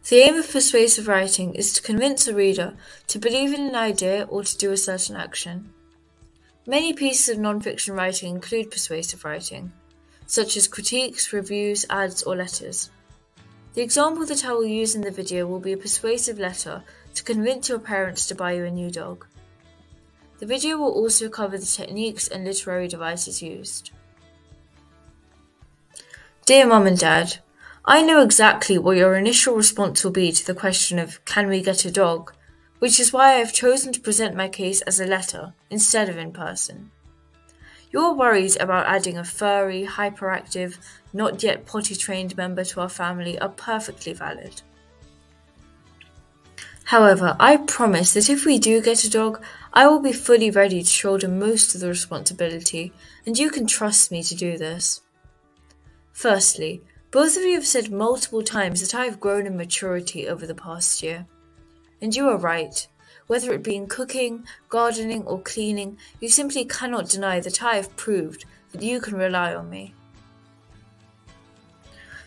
The aim of persuasive writing is to convince a reader to believe in an idea or to do a certain action. Many pieces of non-fiction writing include persuasive writing, such as critiques, reviews, ads, or letters. The example that I will use in the video will be a persuasive letter to convince your parents to buy you a new dog. The video will also cover the techniques and literary devices used. Dear Mum and Dad, I know exactly what your initial response will be to the question of "Can we get a dog?", which is why I have chosen to present my case as a letter instead of in person. Your worries about adding a furry, hyperactive, not yet potty-trained member to our family are perfectly valid. However, I promise that if we do get a dog, I will be fully ready to shoulder most of the responsibility, and you can trust me to do this. Firstly, both of you have said multiple times that I have grown in maturity over the past year. And you are right. Whether it be in cooking, gardening, or cleaning, you simply cannot deny that I have proved that you can rely on me.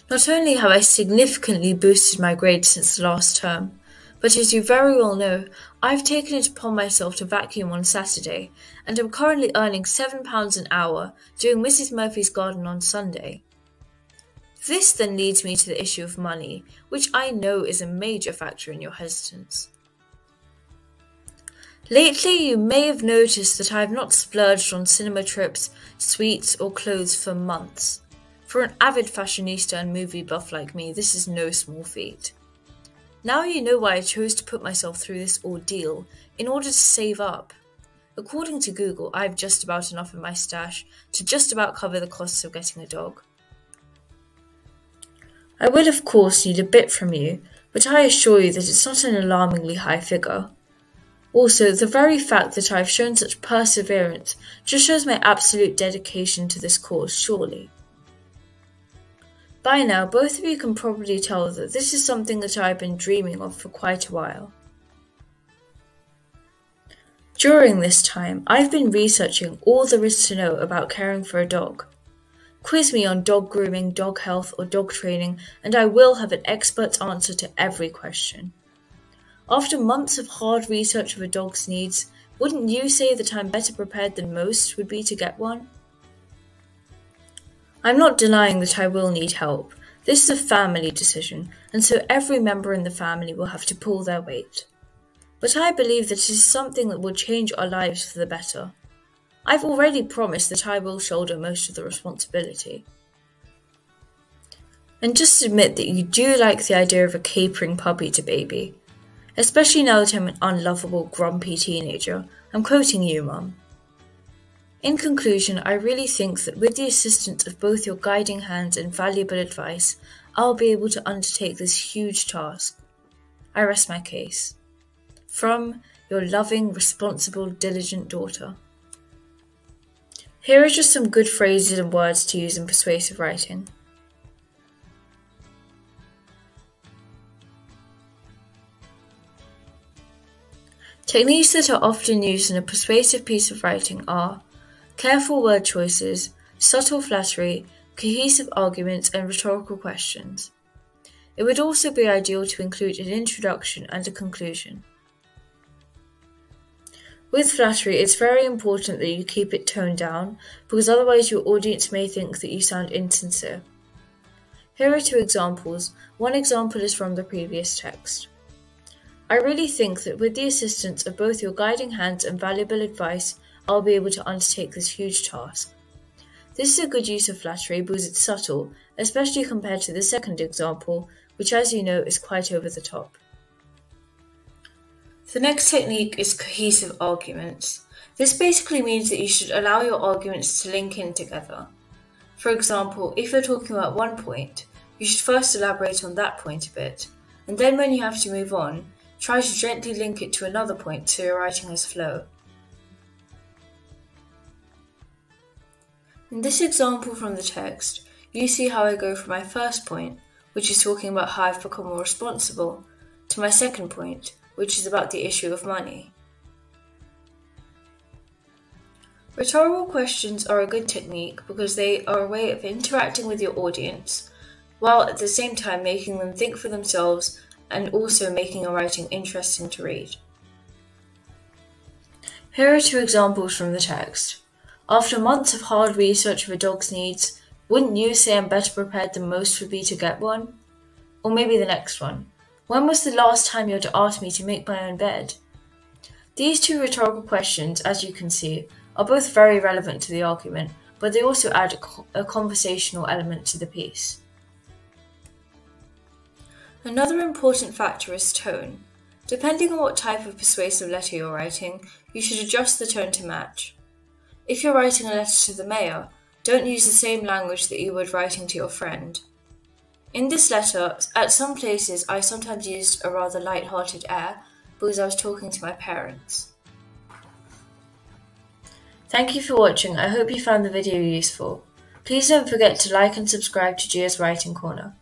Not only have I significantly boosted my grades since the last term, but as you very well know, I've taken it upon myself to vacuum on Saturday, and am currently earning £7 an hour doing Mrs. Murphy's garden on Sunday. This then leads me to the issue of money, which I know is a major factor in your hesitance. Lately, you may have noticed that I have not splurged on cinema trips, sweets, or clothes for months. For an avid fashionista and movie buff like me, this is no small feat. Now you know why I chose to put myself through this ordeal, in order to save up. According to Google, I have just about enough in my stash to just about cover the costs of getting a dog. I will of course need a bit from you, but I assure you that it's not an alarmingly high figure. Also, the very fact that I have shown such perseverance just shows my absolute dedication to this cause, surely. By now, both of you can probably tell that this is something that I have been dreaming of for quite a while. During this time, I've been researching all there is to know about caring for a dog. Quiz me on dog grooming, dog health, or dog training, and I will have an expert's answer to every question. After months of hard research of a dog's needs, wouldn't you say that I'm better prepared than most would be to get one? I'm not denying that I will need help. This is a family decision, and so every member in the family will have to pull their weight. But I believe that it is something that will change our lives for the better. I've already promised that I will shoulder most of the responsibility. And just admit that you do like the idea of a capering puppy to baby. Especially now that I'm an unlovable, grumpy teenager. I'm quoting you, Mum. In conclusion, I really think that with the assistance of both your guiding hands and valuable advice, I'll be able to undertake this huge task. I rest my case. From your loving, responsible, diligent daughter. Here are just some good phrases and words to use in persuasive writing. Techniques that are often used in a persuasive piece of writing are careful word choices, subtle flattery, cohesive arguments, and rhetorical questions. It would also be ideal to include an introduction and a conclusion. With flattery, it's very important that you keep it toned down, because otherwise your audience may think that you sound insincere. Here are two examples. One example is from the previous text. I really think that with the assistance of both your guiding hands and valuable advice, I'll be able to undertake this huge task. This is a good use of flattery because it's subtle, especially compared to the second example, which as you know is quite over the top. The next technique is cohesive arguments. This basically means that you should allow your arguments to link in together. For example, if you're talking about one point, you should first elaborate on that point a bit, and then when you have to move on, try to gently link it to another point so your writing has flow. In this example from the text, you see how I go from my first point, which is talking about how I've become more responsible, to my second point, which is about the issue of money. Rhetorical questions are a good technique because they are a way of interacting with your audience, while at the same time making them think for themselves and also making your writing interesting to read. Here are 2 examples from the text. After months of hard research of a dog's needs, wouldn't you say I'm better prepared than most would be to get one? Or maybe the next one. When was the last time you had asked me to make my own bed? These 2 rhetorical questions, as you can see, are both very relevant to the argument, but they also add a conversational element to the piece. Another important factor is tone. Depending on what type of persuasive letter you're writing, you should adjust the tone to match. If you're writing a letter to the mayor, don't use the same language that you would writing to your friend. In this letter, at some places I sometimes used a rather light-hearted air because I was talking to my parents. Thank you for watching. I hope you found the video useful. Please don't forget to like and subscribe to Gia's Writing Corner.